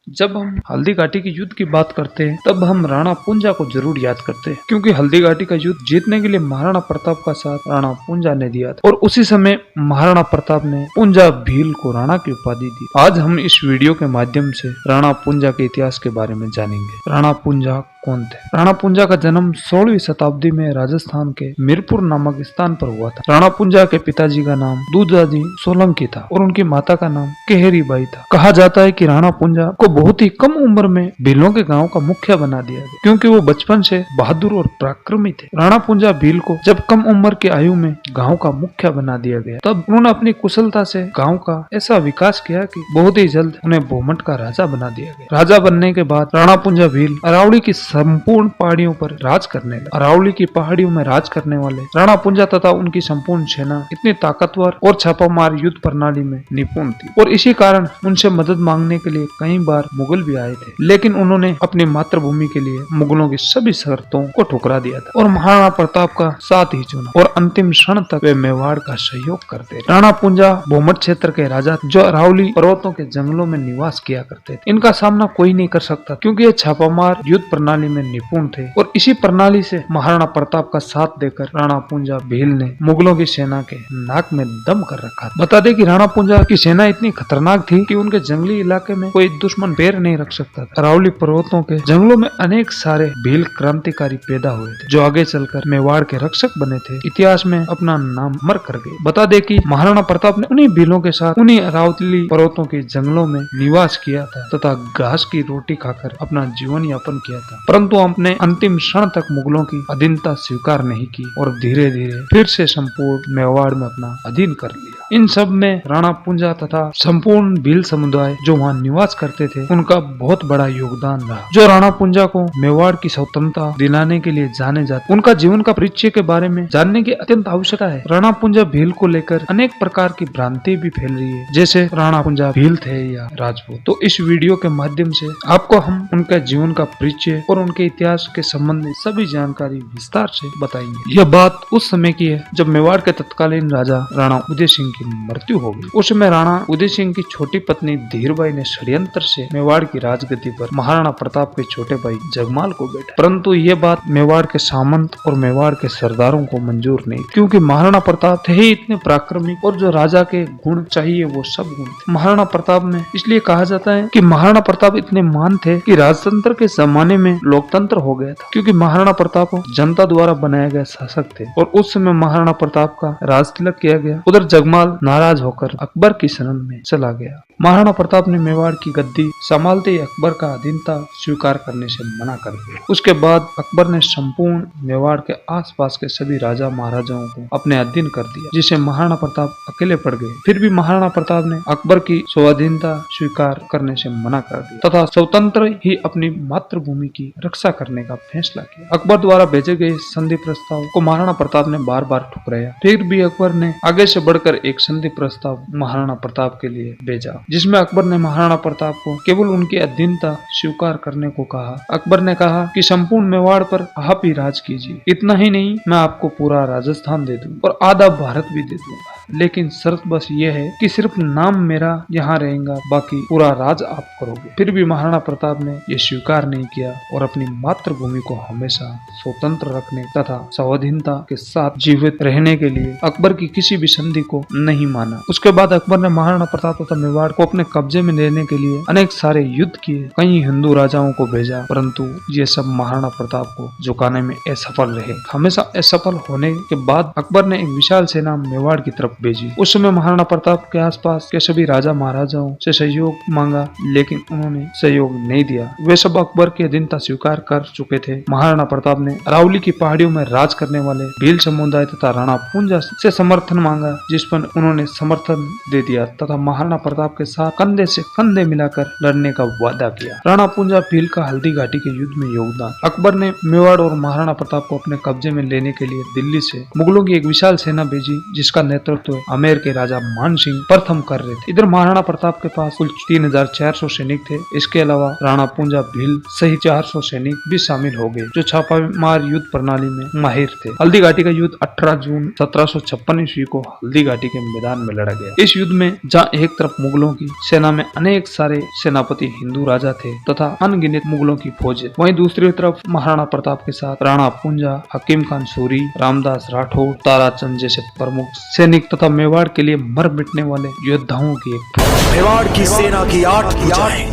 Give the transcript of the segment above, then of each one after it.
जब हम हल्दी घाटी के युद्ध की बात करते हैं तब हम राणा पूंजा को जरूर याद करते हैं, क्योंकि हल्दी घाटी का युद्ध जीतने के लिए महाराणा प्रताप का साथ राणा पूंजा ने दिया था और उसी समय महाराणा प्रताप ने पूंजा भील को राणा की उपाधि दी। आज हम इस वीडियो के माध्यम से राणा पूंजा के इतिहास के बारे में जानेंगे। राणा पूंजा कौन थे? राणा पूंजा का जन्म 16वीं शताब्दी में राजस्थान के मीरपुर नामक स्थान पर हुआ था। राणा पूंजा के पिताजी का नाम दूधाजी सोलंकी था और उनकी माता का नाम केहरी बाई था। कहा जाता है कि राणा पूंजा को बहुत ही कम उम्र में भीलों के गांव का मुखिया बना दिया गया, क्योंकि वो बचपन से बहादुर और पराक्रमी थे। राणा पूंजा भील को जब कम उम्र की आयु में गांव का मुखिया बना दिया गया, तब उन्होंने अपनी कुशलता से गांव का ऐसा विकास किया कि बहुत ही जल्द उन्हें भोमट का राजा बना दिया गया। राजा बनने के बाद राणा पूंजा भील अरावली की संपूर्ण पहाड़ियों पर राज करने लगे। अरावली की पहाड़ियों में राज करने वाले राणा पूंजा तथा उनकी संपूर्ण सेना इतनी ताकतवर और छापामार युद्ध प्रणाली में निपुण थी और इसी कारण उनसे मदद मांगने के लिए कई बार मुगल भी आए थे, लेकिन उन्होंने अपनी मातृभूमि के लिए मुगलों की सभी शर्तों को ठुकरा दिया था और महाराणा प्रताप का साथ ही चुना और अंतिम क्षण तक वे मेवाड़ का सहयोग करते थे। राणा पूंजा भोमट क्षेत्र के राजा जो अरावली पर्वतों के जंगलों में निवास किया करते थे। इनका सामना कोई नहीं कर सकता, क्योंकि ये छापामार युद्ध प्रणाली में निपुण थे और इसी प्रणाली से महाराणा प्रताप का साथ देकर राणा पूंजा भील ने मुगलों की सेना के नाक में दम कर रखा था। बता दें कि राणा पूंजा की सेना इतनी खतरनाक थी कि उनके जंगली इलाके में कोई दुश्मन पैर नहीं रख सकता था। अरावली पर्वतों के जंगलों में अनेक सारे भील क्रांतिकारी पैदा हुए थे जो आगे चलकर मेवाड़ के रक्षक बने थे, इतिहास में अपना नाम मर कर गए। बता दें कि महाराणा प्रताप ने उन्हीं भीलों के साथ उन्हीं अरावली पर्वतों के जंगलों में निवास किया था तथा घास की रोटी खाकर अपना जीवन यापन किया था, परंतु अपने अंतिम क्षण तक मुगलों की अधीनता स्वीकार नहीं की और धीरे धीरे फिर से संपूर्ण मेवाड़ में अपना अधीन कर लिया। इन सब में राणा पूंजा तथा संपूर्ण भील समुदाय जो वहाँ निवास करते थे उनका बहुत बड़ा योगदान रहा, जो राणा पूंजा को मेवाड़ की स्वतंत्रता दिलाने के लिए जाने जाते। उनका जीवन का परिचय के बारे में जानने की अत्यंत आवश्यकता है। राणा पूंजा भील को लेकर अनेक प्रकार की भ्रांति भी फैल रही है, जैसे राणा पूंजा भील थे या राजपूत। तो इस वीडियो के माध्यम से आपको हम उनके जीवन का परिचय और उनके इतिहास के संबंधित सभी जानकारी विस्तार से बताएंगे। यह बात उस समय की है जब मेवाड़ के तत्कालीन राजा राणा उदय सिंह की मृत्यु हो गई। उस समय राणा उदय सिंह की छोटी पत्नी धीरबाई ने षड्यंत्र से मेवाड़ की राजगद्दी पर महाराणा प्रताप के छोटे भाई जगमाल को बैठा, परंतु ये बात मेवाड़ के सामंत और मेवाड़ के सरदारों को मंजूर नहीं, क्योंकि महाराणा प्रताप थे ही इतने पराक्रमी और जो राजा के गुण चाहिए वो सब गुण थे महाराणा प्रताप में। इसलिए कहा जाता है कि महाराणा प्रताप इतने महान थे कि राजतंत्र के जमाने में लोकतंत्र हो गया था, क्योंकि महाराणा प्रताप जनता द्वारा बनाया गया शासक थे और उस समय महाराणा प्रताप का राज तिलक किया गया। उधर जगमाल नाराज होकर अकबर की शरण में चला गया। महाराणा प्रताप ने मेवाड़ की गद्दी संभालते ही अकबर का अधीनता स्वीकार करने से मना कर दिया। उसके बाद अकबर ने संपूर्ण मेवाड़ के आसपास के सभी राजा महाराजाओं को अपने अधीन कर दिया, जिसे महाराणा प्रताप अकेले पड़ गए। फिर भी महाराणा प्रताप ने अकबर की स्वाधीनता स्वीकार करने से मना कर दिया तथा स्वतंत्र ही अपनी मातृभूमि की रक्षा करने का फैसला किया। अकबर द्वारा भेजे गए संधि प्रस्ताव को महाराणा प्रताप ने बार बार ठुकराया। फिर भी अकबर ने आगे से बढ़कर एक संधि प्रस्ताव महाराणा प्रताप के लिए भेजा, जिसमें अकबर ने महाराणा प्रताप को केवल उनकी अधीनता स्वीकार करने को कहा। अकबर ने कहा कि संपूर्ण मेवाड़ पर आप ही राज कीजिए, इतना ही नहीं मैं आपको पूरा राजस्थान दे दूं और आधा भारत भी दे दूंगा, लेकिन शर्त बस ये है कि सिर्फ नाम मेरा यहाँ रहेगा, बाकी पूरा राज आप करोगे। फिर भी महाराणा प्रताप ने यह स्वीकार नहीं किया और अपनी मातृभूमि को हमेशा स्वतंत्र रखने तथा स्वाधीनता के साथ जीवित रहने के लिए अकबर की किसी भी संधि को नहीं माना। उसके बाद अकबर ने महाराणा प्रताप तथा मेवाड़ को अपने कब्जे में लेने के लिए अनेक सारे युद्ध किए, कई हिंदू राजाओं को भेजा, परंतु ये सब महाराणा प्रताप को झुकाने में असफल रहे। हमेशा असफल होने के बाद अकबर ने एक विशाल सेना मेवाड़ की तरफ भेजी। उस समय महाराणा प्रताप के आसपास के सभी राजा महाराजाओं से सहयोग मांगा, लेकिन उन्होंने सहयोग नहीं दिया। वे सब अकबर की अधीनता स्वीकार कर चुके थे। महाराणा प्रताप ने अरावली की पहाड़ियों में राज करने वाले भील समुदाय तथा राणा पूंजा से समर्थन मांगा, जिस पर उन्होंने समर्थन दे दिया तथा महाराणा प्रताप के साथ कंधे से कंधे मिलाकर लड़ने का वादा किया। राणा पूंजा भील का हल्दी घाटी के युद्ध में योगदान। अकबर ने मेवाड़ और महाराणा प्रताप को अपने कब्जे में लेने के लिए दिल्ली से मुगलों की एक विशाल सेना भेजी, जिसका नेतृत्व नेतृत्व आमेर के राजा मान सिंह प्रथम कर रहे थे। इधर महाराणा प्रताप के पास कुल 3400 सैनिक थे। इसके अलावा राणा पुंजा भील सहित 400 सैनिक भी शामिल हो गए, जो छापामार युद्ध प्रणाली में माहिर थे। हल्दी घाटी का युद्ध 18 जून 1756 ईस्वी को हल्दी घाटी के मैदान में लड़ा गया। इस युद्ध में जहाँ एक तरफ मुगलों की सेना में अनेक सारे सेनापति हिंदू राजा थे तथा अनगिनत मुगलों की फौज, वहीं दूसरी तरफ महाराणा प्रताप के साथ राणा पुंजा, हकीम खान सूरी, रामदास राठौर, ताराचंद जैसे प्रमुख सैनिक तथा मेवाड़ के लिए मर मिटने वाले योद्धाओं की एक मेवाड़ की सेना की 8 भुजाएं,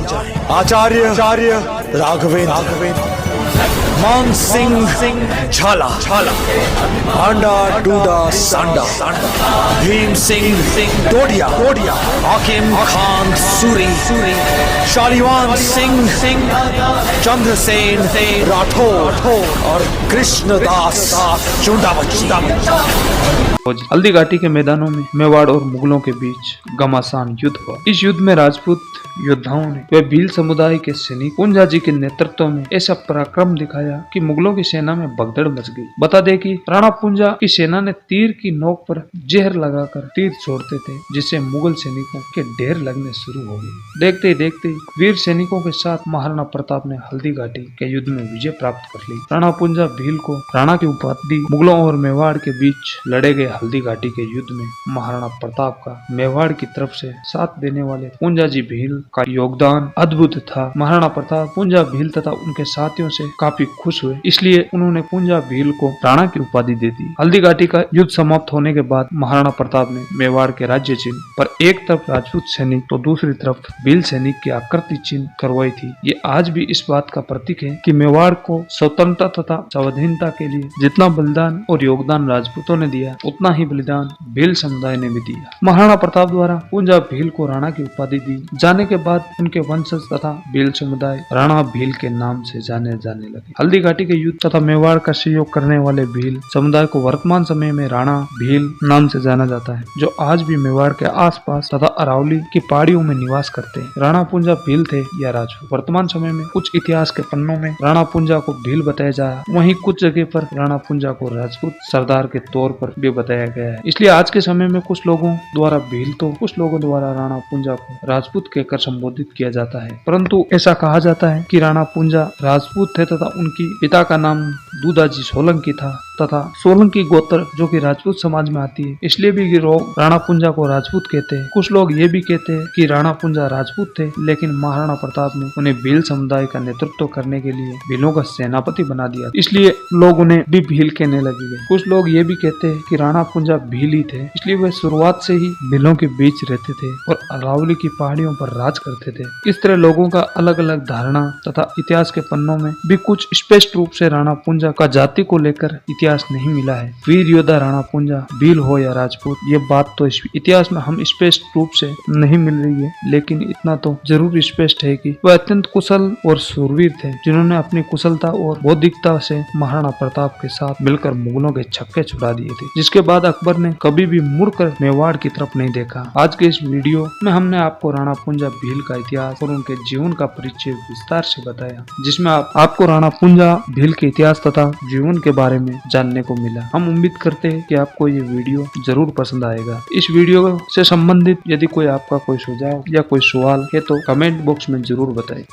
आचार्य राघवेंद्र, मान सिंह झाला, भांडा डूडा सांडा, भीम सिंह डोडिया, हाकिम खान सूरी, शालीवान सिंह, चंद्रसेन राठौर और कृष्णदास चुंडावत। हल्दी घाटी के मैदानों में मेवाड़ और मुगलों के बीच घमासान युद्ध हुआ। इस युद्ध में राजपूत योद्धाओं ने वे भील समुदाय के सैनिक पुंजा जी के नेतृत्व में ऐसा पराक्रम दिखाया कि मुगलों की सेना में भगदड़ मच गई। बता दे कि राणा पुंजा की सेना ने तीर की नोक पर जहर लगाकर तीर छोड़ते थे, जिससे मुगल सैनिकों के ढेर लगने शुरू हो गए। देखते ही देखते वीर सैनिकों के साथ महाराणा प्रताप ने हल्दी घाटी के युद्ध में विजय प्राप्त कर ली। राणा पुंजा भील को राणा की उपाधि मुगलों और मेवाड़ के बीच लड़े गए हल्दी घाटी के युद्ध में महाराणा प्रताप का मेवाड़ की तरफ से साथ देने वाले पुंजा जी भील का योगदान अद्भुत था। महाराणा प्रताप पुंजा भील तथा उनके साथियों से काफी खुश हुए, इसलिए उन्होंने पुंजा भील को राणा की उपाधि दे दी। हल्दी घाटी का युद्ध समाप्त होने के बाद महाराणा प्रताप ने मेवाड़ के राज्य चिन्ह पर एक तरफ राजपूत सैनिक तो दूसरी तरफ भील सैनिक की आकृति चिन्ह करवाई थी। ये आज भी इस बात का प्रतीक है कि मेवाड़ को स्वतंत्रता तथा स्वाधीनता के लिए जितना बलिदान और योगदान राजपूतों ने दिया, उतना ही बलिदान भील समुदाय ने भी दिया। महाराणा प्रताप द्वारा पुंजा भील को राणा की उपाधि दी जाने के बाद उनके वंशज तथा भील समुदाय राणा भील के नाम से जाने लगे। हल्दी घाटी के युद्ध तथा मेवाड़ का सहयोग करने वाले भील समुदाय को वर्तमान समय में राणा भील नाम से जाना जाता है, जो आज भी मेवाड़ के आसपास तथा अरावली की पहाड़ियों में निवास करते हैं। राणा पुंजा भील थे या राजपूत। वर्तमान समय में कुछ इतिहास के पन्नों में राणा पुंजा को भील बताया जाए, वहीं कुछ जगह पर राणा पुंजा को राजपूत सरदार के तौर पर भी बताया गया है। इसलिए आज के समय में कुछ लोगों द्वारा भील तो कुछ लोगों द्वारा राणा पुंजा को राजपूत कहकर संबोधित किया जाता है, परंतु ऐसा कहा जाता है कि राणा पुंजा राजपूत थे तथा उनकी पिता का नाम दूधाजी सोलंकी था तथा सोलंकी गोत्र जो कि राजपूत समाज में आती है, इसलिए भी लोग राणा पुंजा को राजपूत कहते हैं। कुछ लोग ये भी कहते हैं कि राणा पुंजा राजपूत थे, लेकिन महाराणा प्रताप ने उन्हें भील समुदाय का नेतृत्व करने के लिए भीलों का सेनापति बना दिया, इसलिए लोग उन्हें भी भील कहने लगे। कुछ लोग ये भी कहते हैं कि राणा पुंजा भील ही थे, इसलिए वे शुरुआत से ही भीलों के बीच रहते थे और अरावली की पहाड़ियों पर राज करते थे। इस तरह लोगों का अलग अलग धारणा तथा इतिहास के पन्नों में भी कुछ स्पष्ट रूप से राणा पुंजा का जाति को लेकर इतिहास नहीं मिला है। वीर योद्धा राणा पुंजा भील हो या राजपूत, ये बात तो इतिहास में हम स्पष्ट रूप से नहीं मिल रही है, लेकिन इतना तो जरूर स्पष्ट है कि वह अत्यंत कुशल और शूरवीर थे, जिन्होंने अपनी कुशलता और बौद्धिकता से महाराणा प्रताप के साथ मिलकर मुगलों के छक्के छुड़ा दिए थे, जिसके बाद अकबर ने कभी भी मुड़कर मेवाड़ की तरफ नहीं देखा। आज के इस वीडियो में हमने आपको राणा पुंजा भील का इतिहास और उनके जीवन का परिचय विस्तार से बताया, जिसमें आपको राणा पुंजा भील के इतिहास तथा जीवन के बारे में जानने को मिला। हम उम्मीद करते हैं कि आपको ये वीडियो जरूर पसंद आएगा। इस वीडियो से संबंधित यदि कोई आपका कोई सुझाव या कोई सवाल है तो कमेंट बॉक्स में जरूर बताएं।